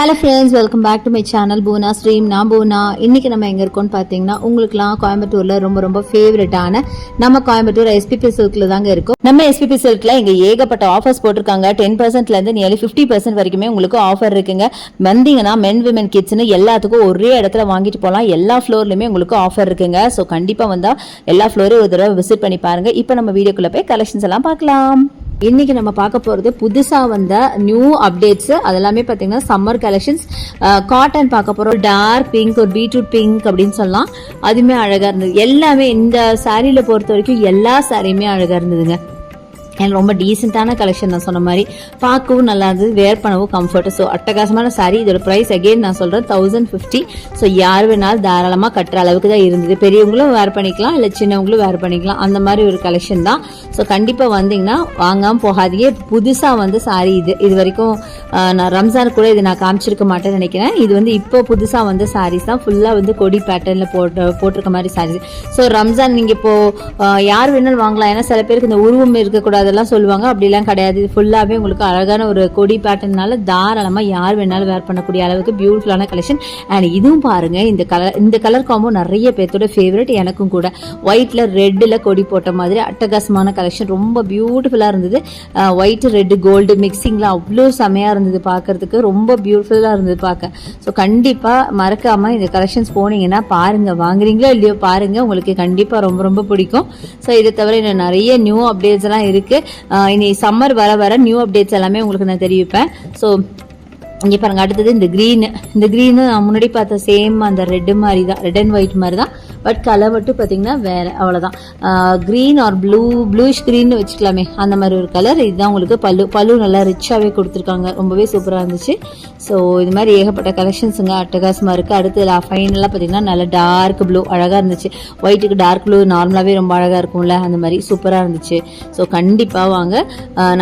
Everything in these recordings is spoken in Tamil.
Hello friends, welcome back to my channel Poona stream. நான் பூனா. இன்னைக்கு நம்ம எங்கே இருக்கோம்னு பார்த்தீங்கன்னா, உங்களுக்குலாம் கோயம்புத்தூரில் ரொம்ப ரொம்ப ஃபேவரட்டான நம்ம கோயம்புத்தூர் எஸ்பிபி சில்கில் தாங்க இருக்கும். நம்ம எஸ்பிபி சில்கில் இங்கே ஏகப்பட்ட ஆஃபர்ஸ் போட்டிருக்காங்க. 10%லேருந்து நியர்லி 50% வரைக்குமே உங்களுக்கு ஆஃபர் இருக்குங்க. வந்தீங்கன்னா மென் விமன் கிட்ஸ்னு எல்லாத்துக்கும் ஒரே இடத்துல வாங்கிட்டு போகலாம். எல்லா ஃப்ளோர்லையுமே உங்களுக்கு ஆஃபர் இருக்குங்க. ஸோ கண்டிப்பாக வந்தால் எல்லா ஃப்ளோரையும் ஒரு தடவை விசிட் பண்ணி பாருங்கள். இப்போ நம்ம வீடியோக்குள்ளே போய் கலெக்ஷன்ஸ் எல்லாம் பார்க்கலாம். இன்னைக்கு நம்ம பார்க்க போகிறது புதுசாக வந்த நியூ அப்டேட்ஸ். அதெல்லாமே பார்த்தீங்கன்னா சம்மர் கலெக்ஷன்ஸ். காட்டன் பார்க்க போகிறோம். டார்க் பிங்க், ஒரு பீட்ரூட் பிங்க் அப்படின்னு சொல்லலாம். அதுவுமே அழகாக இருந்தது. எல்லாமே இந்த சாரியில் பொறுத்த வரைக்கும் எல்லா சாரியுமே அழகாக இருந்ததுங்க. எனக்கு ரொம்ப டீசெண்டான கலெக்ஷன். நான் சொன்ன மாதிரி பார்க்கவும் நல்லா இருந்தது, வேர் பண்ணவும் கம்ஃபர்ட். ஸோ அட்டகாசமான சாரி. இதோட ப்ரைஸ் அகெயின் நான் சொல்கிறேன் 1050. ஸோ யார் வேணாலும் தாராளமாக கட்டுற அளவுக்கு தான் இருந்தது. பெரியவங்களும் வேர் பண்ணிக்கலாம், இல்லை சின்னவங்களும் வேர் பண்ணிக்கலாம். அந்த மாதிரி ஒரு கலெக்ஷன் தான். ஸோ கண்டிப்பாக வந்தீங்கன்னா வாங்காமல் போகாதீங்க. புதுசாக வந்து சாரி இது வரைக்கும் நான் ரம்ஜான் கூட இது நான் காமிச்சிருக்க மாட்டேன்னு நினைக்கிறேன். இது வந்து இப்போ புதுசாக வந்து சாரீஸ் தான். ஃபுல்லாக வந்து கொடி பேட்டர்னில் போட்டிருக்க மாதிரி சாரீஸ். ஸோ ரம்ஜான் நீங்கள் இப்போது யார் வேணாலும் வாங்கலாம். ஏன்னா சில பேருக்கு இந்த உருவம் இருக்கக்கூடாது அதெல்லாம் சொல்லுவாங்க. அப்படிலாம் கிடையாது. இது ஃபுல்லாகவே உங்களுக்கு அழகான ஒரு கொடி பேட்டர்னால தாராளமாக யார் வேணாலும் வேர் பண்ணக்கூடிய அளவுக்கு பியூட்டிஃபுல்லான கலெக்ஷன். அண்ட் இதுவும் பாருங்க, இந்த கலர் காம்போ நிறைய பேர்த்தோட ஃபேவரட். எனக்கும் கூட ஒயிட்ல ரெட்டில் கொடி போட்ட மாதிரி அட்டகாசமான கலெக்ஷன். ரொம்ப பியூட்டிஃபுல்லாக இருந்தது. ஒயிட் ரெட் கோல்டு மிக்சிங்ல அவ்வளோ செமையாக இருந்தது பார்க்கறதுக்கு. ரொம்ப பியூட்டிஃபுல்லாக இருந்தது பார்க்க. ஸோ கண்டிப்பாக மறக்காமல் இந்த கலெக்ஷன்ஸ் போனீங்கன்னா பாருங்க. வாங்குறீங்களோ இல்லையோ பாருங்க, உங்களுக்கு கண்டிப்பாக ரொம்ப ரொம்ப பிடிக்கும். ஸோ இதை தவிர இன்னும் நிறைய நியூ அப்டேட்ஸ் எல்லாம் இருக்கு. இனி சம்மர் வர நியூ அப்டேட்ஸ் எல்லாமே உங்களுக்கு நான் தெரிவிப்பேன். ஸோ இங்கே பாருங்க, அடுத்தது இந்த க்ரீனு நான் முன்னாடி பார்த்த சேம் அந்த ரெட் மாதிரி தான், ரெட் அண்ட் ஒயிட் மாதிரி தான். பட் கலர் மட்டும் பார்த்தீங்கன்னா வேற, அவ்வளோதான். க்ரீன் ஆர் ப்ளூஷ் க்ரீன்னு வச்சுக்கலாமே, அந்த மாதிரி ஒரு கலர். இதுதான் உங்களுக்கு பல்லு நல்லா ரிச்சாகவே கொடுத்துருக்காங்க. ரொம்பவே சூப்பராக இருந்துச்சு. ஸோ இது மாதிரி ஏகப்பட்ட கலெக்ஷன்ஸுங்க அட்டகாசமாக இருக்குது. அடுத்து ஃபைனலாக பார்த்தீங்கன்னா நல்ல டார்க் ப்ளூ அழகாக இருந்துச்சு. ஒயிட்டுக்கு டார்க் ப்ளூ நார்மலாகவே ரொம்ப அழகாக இருக்கும்ல, அந்த மாதிரி சூப்பராக இருந்துச்சு. ஸோ கண்டிப்பாக வாங்க.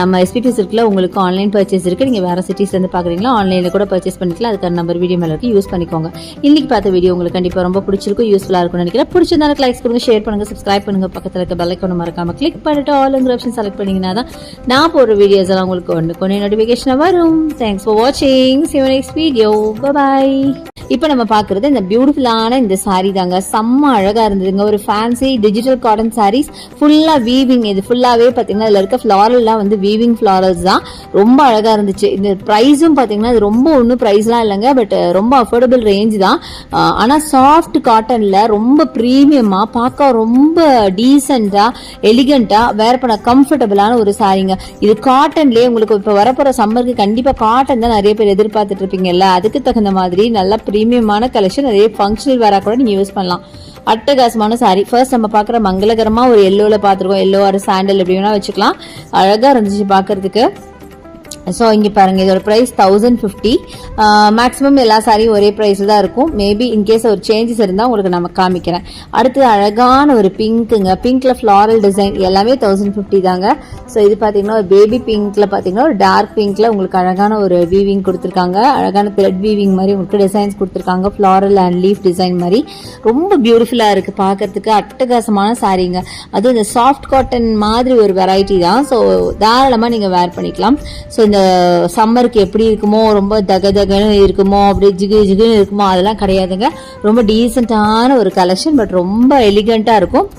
நம்ம எஸ்பிபி சில்கில் உங்களுக்கு ஆன்லைன் பர்ச்சேஸ் இருக்குது. நீங்கள் வேறு சிட்டிஸ்லேருந்து பார்க்குறீங்களா, ஆன்லைனில் கூட பர்ச்சேஸ் பண்ணிக்கலாம். அதுக்கான நம்பர் வீடியோ மேலே இருக்கு, யூஸ் பண்ணிக்கோங்க. இன்னைக்கு பார்த்த வீடியோ உங்களுக்கு கண்டிப்பாக ரொம்ப பிடிச்சிருக்கும், யூஸ்ஃபுல்லாக இருக்கும்னு நினைக்கிறேன். பிடிச்சிருந்தா லைக்ஸ் கொடுங்க, ஷேர் பண்ணுங்க, சப்ஸ்கிரைப் பண்ணுங்க. பக்கத்தில் இருக்க பெல் ஐகானை மறக்காம கிளிக் பண்ணிட்டு ஆல்ங்கிற ஆப்ஷன் செலக்ட் பண்ணீங்கன்னா தான் நான் போடுற வீடியோஸ் எல்லாம் உங்களுக்கு ஒன்று நோட்டிஃபிகேஷன் வரும். தேங்க்ஸ் ஃபார் வாட்சிங். See you next video. Bye bye. இப்போ நம்ம பார்க்குறது இந்த பியூட்டிஃபுல்லான இந்த சாரீ தாங்க. செம்ம அழகாக இருந்ததுங்க. ஒரு ஃபேன்சி டிஜிட்டல் காட்டன் சாரீஸ். ஃபுல்லாக வீவிங். இது ஃபுல்லாகவே பார்த்தீங்கன்னா இதில் இருக்க ஃப்ளாரல்லாம் வந்து வீவிங் ஃப்ளாரல்ஸ் தான். ரொம்ப அழகாக இருந்துச்சு. இந்த ப்ரைஸும் பார்த்தீங்கன்னா இது ரொம்ப ஒன்றும் ப்ரைஸ்லாம் இல்லைங்க, பட் ரொம்ப அஃபோர்டபுள் ரேஞ்ச் தான். ஆனால் சாஃப்ட் காட்டனில் ரொம்ப ப்ரீமியமாக பார்க்க ரொம்ப டீசெண்டாக எலிகண்டாக வேர் பண்ண கம்ஃபர்டபுளான ஒரு சாரீங்க. இது காட்டன்லேயே உங்களுக்கு இப்போ வரப்போகிற சம்மருக்கு கண்டிப்பாக காட்டன் தான் நிறைய பேர் எதிர்பார்த்துட்டு இருப்பீங்கல்ல, அதுக்கு தகுந்த மாதிரி நல்லா பிரீமியமான கலெக்ஷன். அதே ஃபங்க்ஷனல் வேற கூட நீங்க யூஸ் பண்ணலாம். அட்டகாசமான சாரி. ஃபர்ஸ்ட் நம்ம பார்க்குற மங்களகரமா ஒரு எல்லோல பார்த்துருக்கோம். எல்லோ ஒரு சாண்டல் எப்படி வேணா வச்சுக்கலாம். அழகா இருந்துச்சு பார்க்கறதுக்கு. ஸோ இங்கே பாருங்கள், இதோட ப்ரைஸ் 1050. மேக்ஸிமம் எல்லா சாரியும் ஒரே ப்ரைஸில் தான் இருக்கும். மேபி இன்கேஸ் ஒரு சேஞ்சஸ் இருந்தால் உங்களுக்கு நம்ம காமிக்கிறேன். அடுத்து அழகான ஒரு பிங்க்குங்க. பிங்க்ல ஃப்ளாரல் டிசைன் எல்லாமே 1050 தாங்க. ஸோ இது பார்த்தீங்கன்னா ஒரு பேபி பிங்க்ல பார்த்தீங்கன்னா ஒரு டார்க் பிங்க்ல உங்களுக்கு அழகான ஒரு வீவிங் கொடுத்துருக்காங்க. அழகான த்ரெட் வீவிங் மாதிரி உங்களுக்கு டிசைன்ஸ் கொடுத்துருக்காங்க. ஃப்ளாரல் அண்ட் லீஃப் டிசைன் மாதிரி ரொம்ப பியூட்டிஃபுல்லாக இருக்குது பார்க்கறதுக்கு. அட்டகாசமான சாரீங்க. அதுவும் இந்த சாஃப்ட் காட்டன் மாதிரி ஒரு வெரைட்டி தான். ஸோ தாராளமாக நீங்கள் வேர் பண்ணிக்கலாம். ஸோ இந்த சம்மருக்கு எப்படி இருக்குமோ, ரொம்ப தகன்னு இருக்குமோ, அப்படியே ஜிகுன்னு இருக்குமோ, அதெல்லாம் கிடையாதுங்க. ரொம்ப டீசெண்டான ஒரு கலெக்ஷன். பட் ரொம்ப எலிகண்டா இருக்கும்.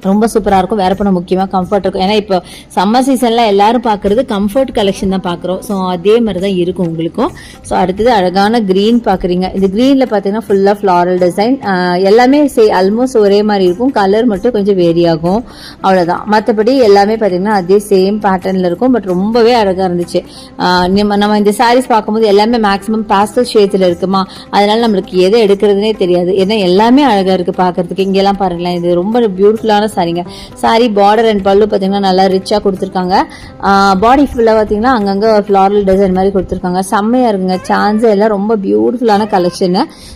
ரொம்ப சூப்பராக இருக்கும். வேற பண்ண முக்கியமாக கம்ஃபர்ட் இருக்கும். ஏன்னா இப்போ சம்மர் சீசனில் எல்லாரும் பார்க்குறது கம்ஃபர்ட் கலெக்ஷன் தான் பார்க்குறோம். ஸோ அதே மாதிரி தான் இருக்கும் உங்களுக்கும். ஸோ அடுத்தது அழகான க்ரீன் பார்க்குறீங்க. இந்த க்ரீனில் பார்த்தீங்கன்னா ஃபுல்லாக ஃப்ளாரல் டிசைன் எல்லாமே ஆல்மோஸ்ட் ஒரே மாதிரி இருக்கும். கலர் மட்டும் கொஞ்சம் வேரி ஆகும், அவ்வளோதான். மற்றபடி எல்லாமே பார்த்தீங்கன்னா அதே சேம் பேட்டர்னில் இருக்கும். பட் ரொம்பவே அழகாக இருந்துச்சு. நம்ம இந்த சாரீஸ் பார்க்கும்போது எல்லாமே மேக்ஸிமம் பாஸ்டல் ஷேட்ஸில் இருக்குமா, அதனால நம்மளுக்கு எதை எடுக்கிறதுனே தெரியாது. ஏன்னா எல்லாமே அழகாக இருக்குது பார்க்கறதுக்கு. இங்கெல்லாம் பாருங்களேன், இது ரொம்ப பியூட்டிஃபுல்லான சாரிங்க. சாரி பார்டர் அண்ட் பல்லு பார்த்தீங்கன்னா நல்லா ரிச்சா கொடுத்துருக்காங்க. பாடி ஃபுல்லாக பார்த்தீங்கன்னா அங்கங்கே ஃப்ளாரல் டிசைன் மாதிரி கொடுத்துருக்காங்க. செம்மையா இருக்குங்க. சான்ஸ் எல்லாம் ரொம்ப பியூட்டிஃபுல்லான கலெக்ஷன்.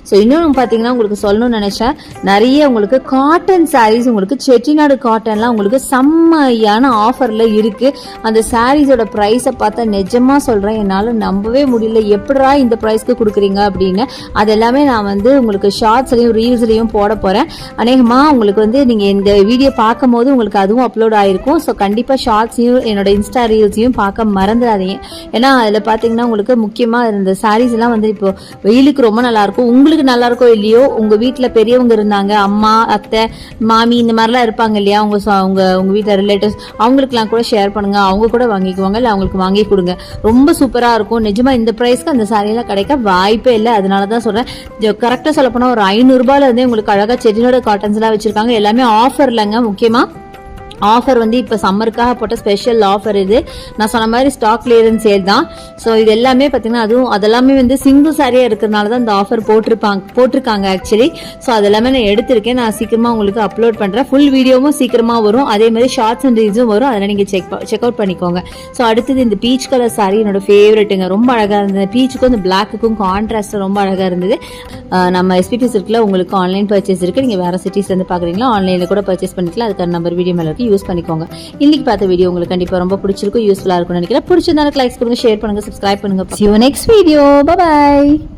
ஸோ இன்னும் பார்த்தீங்கன்னா உங்களுக்கு சொல்லணும்னு நினைச்சேன், நிறைய உங்களுக்கு காட்டன் சாரீஸ், உங்களுக்கு செட்டிநாடு காட்டன்லாம் உங்களுக்கு செம்மையான ஆஃபர்ல இருக்கு. அந்த சாரீஸோட ப்ரைஸை பார்த்தா நிஜமா சொல்றேன், என்னால் நம்பவே முடியல. எப்படா இந்த ப்ரைஸ்க்கு கொடுக்குறீங்க அப்படின்னு. அது எல்லாமே நான் வந்து உங்களுக்கு ஷார்ட்ஸ்லையும் ரீல்ஸ்லையும் போட போறேன். அநேகமா உங்களுக்கு வந்து நீங்க இந்த வீடியோ வீடியோ பார்க்கும் போது உங்களுக்கு அதுவும் அப்லோட் ஆயிருக்கும். ஸோ கண்டிப்பாக ஷார்ட்ஸையும் என்னோட இன்ஸ்டா ரீல்ஸையும் பார்க்க மறந்துடாதீங்க. ஏன்னா அதில் பார்த்தீங்கன்னா உங்களுக்கு முக்கியமாக இந்த சாரீஸ் எல்லாம் வந்து இப்போ வெயிலுக்கு ரொம்ப நல்லா இருக்கும். உங்களுக்கு நல்லா இருக்கோ இல்லையோ, உங்க வீட்டில் பெரியவங்க இருந்தாங்க, அம்மா அத்தை மாமி இந்த மாதிரிலாம் இருப்பாங்க இல்லையா, உங்க வீட்டில் ரிலேட்டிவ்ஸ், அவங்களுக்குலாம் கூட ஷேர் பண்ணுங்க. அவங்க கூட வாங்கிக்குவாங்க, இல்லை அவங்களுக்கு வாங்கி கொடுங்க. ரொம்ப சூப்பரா இருக்கும். நிஜமா இந்த பிரைஸ்க்கு அந்த சாரியெல்லாம் கிடைக்க வாய்ப்பே இல்லை. அதனாலதான் சொல்றேன். கரெக்டா சொல்ல போனா ஒரு 500 ரூபாயில இருந்தே உங்களுக்கு அழகா செட்டிநாடு காட்டன்ஸ் எல்லாம் வச்சிருக்காங்க. எல்லாமே ஆஃபர்லங்க. முக்கியமா ஆஃபர் வந்து இப்போ சம்மருக்காக போட்ட ஸ்பெஷல் ஆஃபர் இது. நான் சொன்ன மாதிரி ஸ்டாக் கிளியரன்ஸ் சேல் தான். ஸோ இது எல்லாமே பார்த்தீங்கன்னா அதெல்லாமே வந்து சிங்கிள் சாரியாக இருக்கிறதுனால தான் இந்த ஆஃபர் போட்டிருக்காங்க ஆக்சுவலி. ஸோ அதெல்லாமே நான் எடுத்திருக்கேன். நான் சீக்கிரமாக உங்களுக்கு அப்லோட் பண்ணுறேன். ஃபுல் வீடியோவும் சீக்கிரமாக வரும். அதே மாதிரி ஷார்ட்ஸ் அண்ட் ரீல்ஸும் வரும். அதெல்லாம் நீங்கள் செக் அவுட் பண்ணிக்கோங்க. ஸோ அடுத்தது இந்த பீச் கலர் சாரி என்னோட ஃபேவரெட்டுங்க. ரொம்ப அழகாக இருந்தது. பீச்சுக்கும் இந்த பிளாக்குக்கும் கான்ட்ராஸ்ட் ரொம்ப அழகாக இருந்தது. நம்ம எஸ்பிபி சில்க்ல உங்களுக்கு ஆன்லைன் பர்ச்சேஸ் இருக்குது. நீங்கள் வேறு சிட்டிஸ்லேருந்து பார்க்குறீங்களா, ஆன்லைனில் கூட பர்ச்சேஸ் பண்ணிக்கலாம். அதுக்கான நம்பர் வீடியோ மேலே யூஸ் பண்ணிக்கோங்க. இன்னைக்கு பார்த்த வீடியோ உங்களுக்கு கண்டிப்பா ரொம்ப பிடிச்சிருக்கும், யூஸ்ஃபுல்லா இருக்கும்னு நினைக்கிறேன். பிடிச்சிருந்தா லைக்ஸ் கொடுங்க, ஷேர் பண்ணுங்க, சப்ஸ்கிரைப் பண்ணுங்க. See you next video. Bye bye.